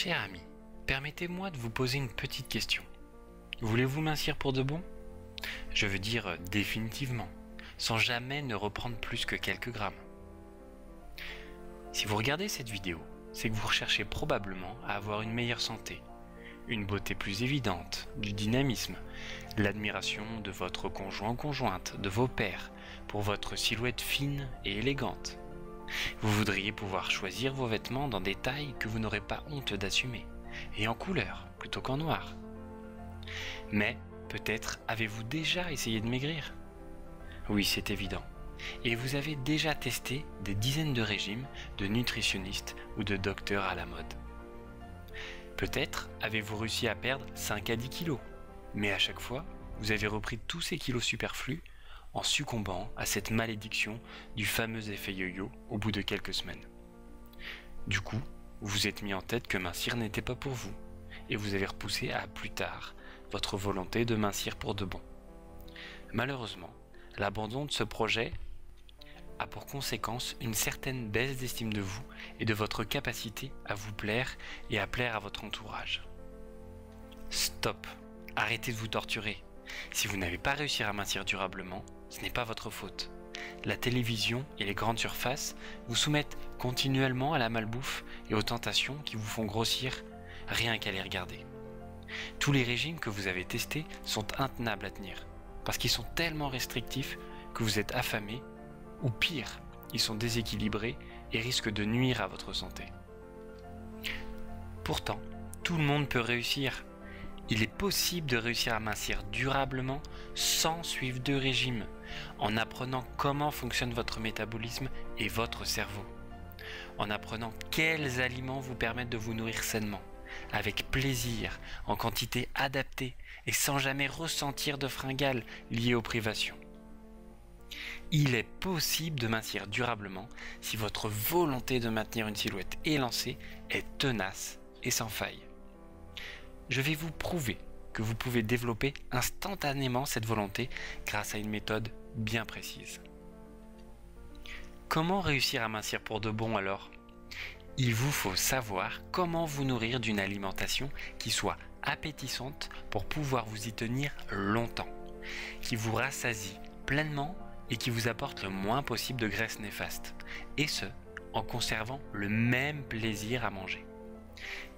Cher ami, permettez-moi de vous poser une petite question. Voulez-vous mincir pour de bon? Je veux dire définitivement, sans jamais ne reprendre plus que quelques grammes. Si vous regardez cette vidéo, c'est que vous recherchez probablement à avoir une meilleure santé, une beauté plus évidente, du dynamisme, l'admiration de votre conjoint ou conjointe, de vos pairs, pour votre silhouette fine et élégante. Vous voudriez pouvoir choisir vos vêtements dans des tailles que vous n'aurez pas honte d'assumer, et en couleur plutôt qu'en noir. Mais peut-être avez-vous déjà essayé de maigrir? Oui, c'est évident. Et vous avez déjà testé des dizaines de régimes de nutritionnistes ou de docteurs à la mode. Peut-être avez-vous réussi à perdre 5 à 10 kilos, mais à chaque fois, vous avez repris tous ces kilos superflus en succombant à cette malédiction du fameux effet yo-yo au bout de quelques semaines. Du coup, vous vous êtes mis en tête que mincir n'était pas pour vous, et vous avez repoussé à plus tard votre volonté de mincir pour de bon. Malheureusement, l'abandon de ce projet a pour conséquence une certaine baisse d'estime de vous et de votre capacité à vous plaire et à plaire à votre entourage. Stop! Arrêtez de vous torturer. Si vous n'avez pas réussi à mincir durablement, ce n'est pas votre faute. La télévision et les grandes surfaces vous soumettent continuellement à la malbouffe et aux tentations qui vous font grossir rien qu'à les regarder. Tous les régimes que vous avez testés sont intenables à tenir, parce qu'ils sont tellement restrictifs que vous êtes affamé, ou pire, ils sont déséquilibrés et risquent de nuire à votre santé. Pourtant, tout le monde peut réussir. Il est possible de réussir à mincir durablement sans suivre de régime, en apprenant comment fonctionne votre métabolisme et votre cerveau, en apprenant quels aliments vous permettent de vous nourrir sainement, avec plaisir, en quantité adaptée et sans jamais ressentir de fringales liées aux privations. Il est possible de mincir durablement si votre volonté de maintenir une silhouette élancée est tenace et sans faille. Je vais vous prouver que vous pouvez développer instantanément cette volonté grâce à une méthode bien précise. Comment réussir à mincir pour de bon alors? Il vous faut savoir comment vous nourrir d'une alimentation qui soit appétissante pour pouvoir vous y tenir longtemps, qui vous rassasie pleinement et qui vous apporte le moins possible de graisse néfaste, et ce, en conservant le même plaisir à manger.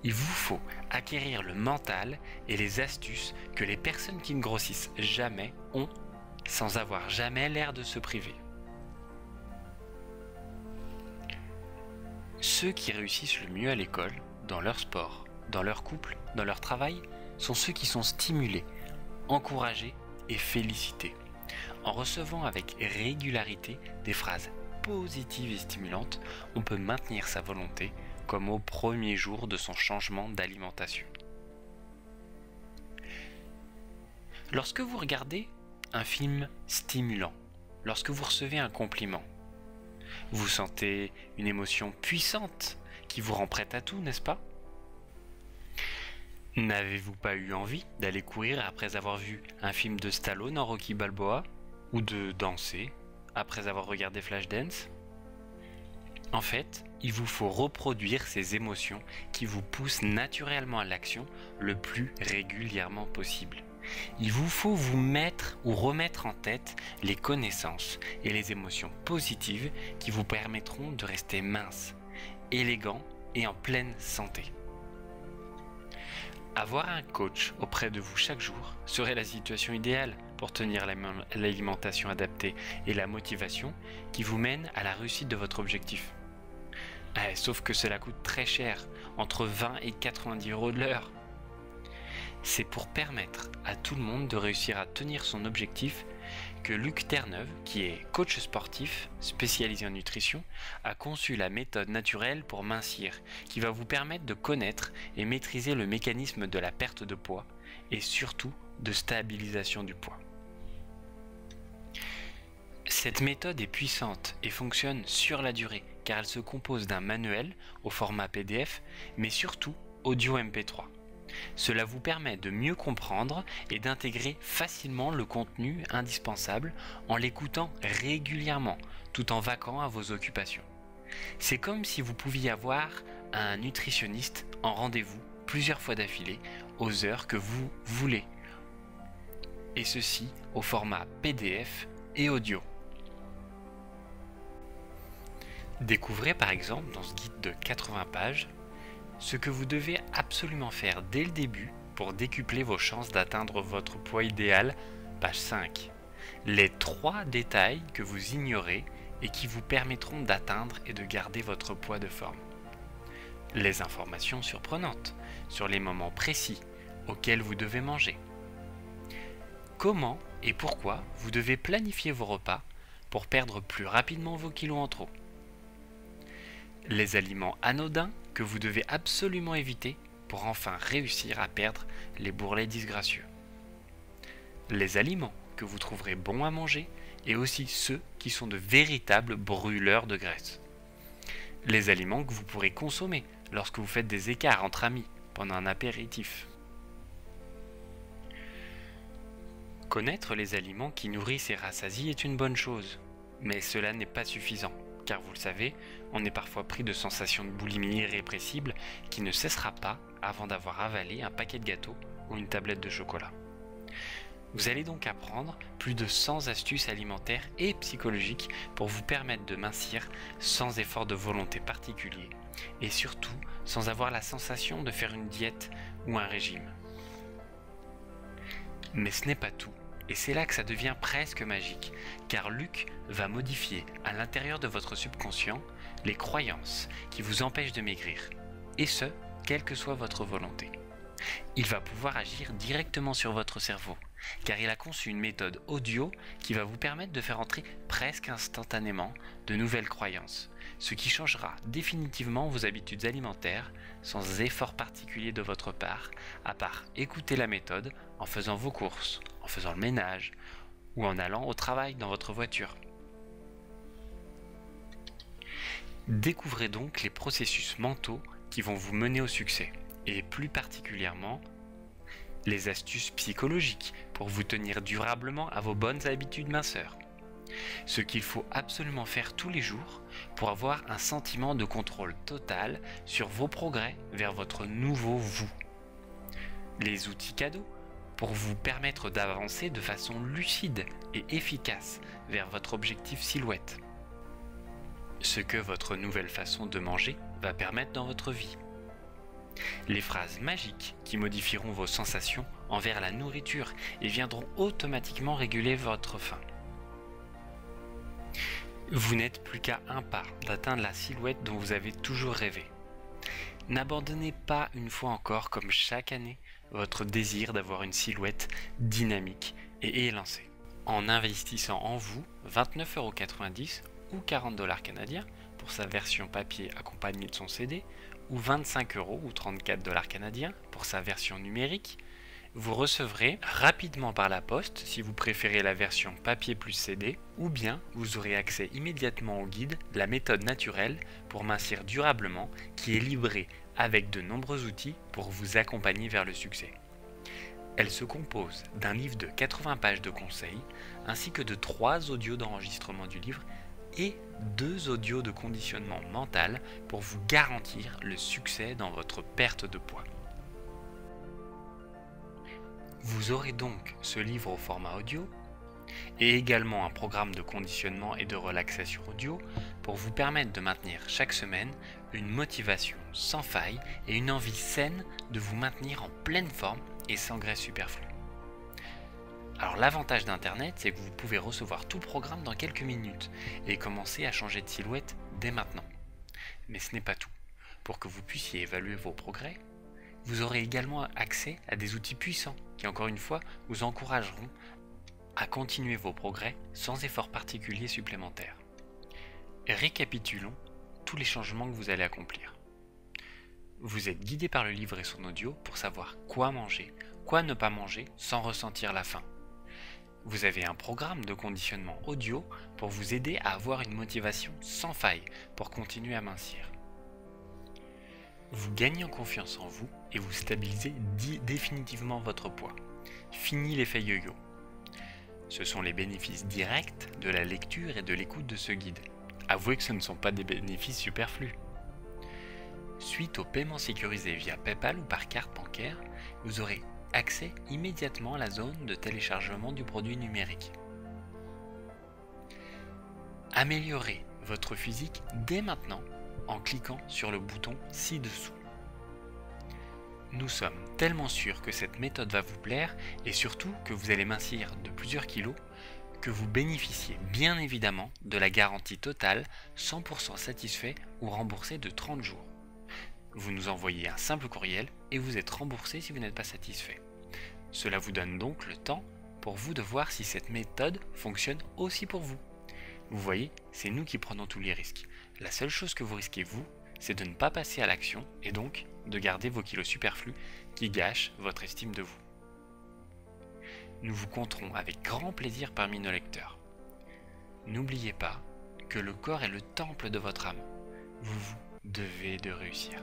Il vous faut acquérir le mental et les astuces que les personnes qui ne grossissent jamais ont, sans avoir jamais l'air de se priver. Ceux qui réussissent le mieux à l'école, dans leur sport, dans leur couple, dans leur travail, sont ceux qui sont stimulés, encouragés et félicités, en recevant avec régularité des phrases positives et stimulantes. On peut maintenir sa volonté comme au premier jour de son changement d'alimentation. Lorsque vous regardez un film stimulant, lorsque vous recevez un compliment, vous sentez une émotion puissante qui vous rend prête à tout, n'est-ce pas? N'avez-vous pas eu envie d'aller courir après avoir vu un film de Stallone en Rocky Balboa, ou de danser après avoir regardé Flashdance? En fait, il vous faut reproduire ces émotions qui vous poussent naturellement à l'action le plus régulièrement possible. Il vous faut vous mettre ou remettre en tête les connaissances et les émotions positives qui vous permettront de rester mince, élégant et en pleine santé. Avoir un coach auprès de vous chaque jour serait la situation idéale pour tenir l'alimentation adaptée et la motivation qui vous mène à la réussite de votre objectif. Sauf que cela coûte très cher, entre 20 et 90 € de l'heure. C'est pour permettre à tout le monde de réussir à tenir son objectif que Luc Terreneuve, qui est coach sportif spécialisé en nutrition, a conçu la méthode naturelle pour mincir, qui va vous permettre de connaître et maîtriser le mécanisme de la perte de poids et surtout de stabilisation du poids. Cette méthode est puissante et fonctionne sur la durée car elle se compose d'un manuel au format PDF mais surtout audio MP3. Cela vous permet de mieux comprendre et d'intégrer facilement le contenu indispensable en l'écoutant régulièrement tout en vaquant à vos occupations. C'est comme si vous pouviez avoir un nutritionniste en rendez-vous plusieurs fois d'affilée aux heures que vous voulez. Et ceci au format PDF et audio. Découvrez par exemple dans ce guide de 80 pages ce que vous devez absolument faire dès le début pour décupler vos chances d'atteindre votre poids idéal, page 5. Les 3 détails que vous ignorez et qui vous permettront d'atteindre et de garder votre poids de forme. Les informations surprenantes sur les moments précis auxquels vous devez manger. Comment et pourquoi vous devez planifier vos repas pour perdre plus rapidement vos kilos en trop. Les aliments anodins que vous devez absolument éviter pour enfin réussir à perdre les bourrelets disgracieux. Les aliments que vous trouverez bons à manger et aussi ceux qui sont de véritables brûleurs de graisse. Les aliments que vous pourrez consommer lorsque vous faites des écarts entre amis pendant un apéritif. Connaître les aliments qui nourrissent et rassasient est une bonne chose, mais cela n'est pas suffisant, car vous le savez, on est parfois pris de sensations de boulimie irrépressible qui ne cessera pas avant d'avoir avalé un paquet de gâteaux ou une tablette de chocolat. Vous allez donc apprendre plus de 100 astuces alimentaires et psychologiques pour vous permettre de mincir sans effort de volonté particulier et surtout sans avoir la sensation de faire une diète ou un régime. Mais ce n'est pas tout, et c'est là que ça devient presque magique, car Luc va modifier à l'intérieur de votre subconscient les croyances qui vous empêchent de maigrir, et ce, quelle que soit votre volonté. Il va pouvoir agir directement sur votre cerveau, car il a conçu une méthode audio qui va vous permettre de faire entrer presque instantanément de nouvelles croyances, ce qui changera définitivement vos habitudes alimentaires sans effort particulier de votre part, à part écouter la méthode en faisant vos courses, en faisant le ménage ou en allant au travail dans votre voiture. Découvrez donc les processus mentaux qui vont vous mener au succès, et plus particulièrement les astuces psychologiques pour vous tenir durablement à vos bonnes habitudes minceurs. Ce qu'il faut absolument faire tous les jours pour avoir un sentiment de contrôle total sur vos progrès vers votre nouveau vous. Les outils cadeaux pour vous permettre d'avancer de façon lucide et efficace vers votre objectif silhouette. Ce que votre nouvelle façon de manger va permettre dans votre vie. Les phrases magiques qui modifieront vos sensations envers la nourriture et viendront automatiquement réguler votre faim. Vous n'êtes plus qu'à un pas d'atteindre la silhouette dont vous avez toujours rêvé. N'abandonnez pas une fois encore, comme chaque année, votre désir d'avoir une silhouette dynamique et élancée. En investissant en vous 29,90 € ou 40 $ canadiens pour sa version papier accompagnée de son CD, ou 25 € ou 34 $ canadiens pour sa version numérique, vous recevrez rapidement par la poste si vous préférez la version papier plus CD, ou bien vous aurez accès immédiatement au guide La méthode naturelle pour mincir durablement qui est livré avec de nombreux outils pour vous accompagner vers le succès. Elle se compose d'un livre de 80 pages de conseils ainsi que de 3 audios d'enregistrement du livre et 2 audios de conditionnement mental pour vous garantir le succès dans votre perte de poids. Vous aurez donc ce livre au format audio et également un programme de conditionnement et de relaxation audio pour vous permettre de maintenir chaque semaine une motivation sans faille et une envie saine de vous maintenir en pleine forme et sans graisse superflue. Alors l'avantage d'Internet, c'est que vous pouvez recevoir tout le programme dans quelques minutes et commencer à changer de silhouette dès maintenant. Mais ce n'est pas tout. Pour que vous puissiez évaluer vos progrès, vous aurez également accès à des outils puissants qui, encore une fois, vous encourageront à continuer vos progrès sans effort particulier supplémentaire. Récapitulons tous les changements que vous allez accomplir. Vous êtes guidé par le livre et son audio pour savoir quoi manger, quoi ne pas manger sans ressentir la faim. Vous avez un programme de conditionnement audio pour vous aider à avoir une motivation sans faille pour continuer à mincir. Vous gagnez en confiance en vous et vous stabilisez définitivement votre poids. Fini l'effet yo-yo. Ce sont les bénéfices directs de la lecture et de l'écoute de ce guide. Avouez que ce ne sont pas des bénéfices superflus. Suite au paiement sécurisé via PayPal ou par carte bancaire, vous aurez accès immédiatement à la zone de téléchargement du produit numérique. Améliorez votre physique dès maintenant en cliquant sur le bouton ci-dessous. Nous sommes tellement sûrs que cette méthode va vous plaire et surtout que vous allez mincir de plusieurs kilos que vous bénéficiez bien évidemment de la garantie totale 100% satisfait ou remboursé de 30 jours. Vous nous envoyez un simple courriel et vous êtes remboursé si vous n'êtes pas satisfait. Cela vous donne donc le temps pour vous de voir si cette méthode fonctionne aussi pour vous. Vous voyez, c'est nous qui prenons tous les risques. La seule chose que vous risquez vous, c'est de ne pas passer à l'action et donc de garder vos kilos superflus qui gâchent votre estime de vous. Nous vous compterons avec grand plaisir parmi nos lecteurs. N'oubliez pas que le corps est le temple de votre âme. Vous devez de réussir.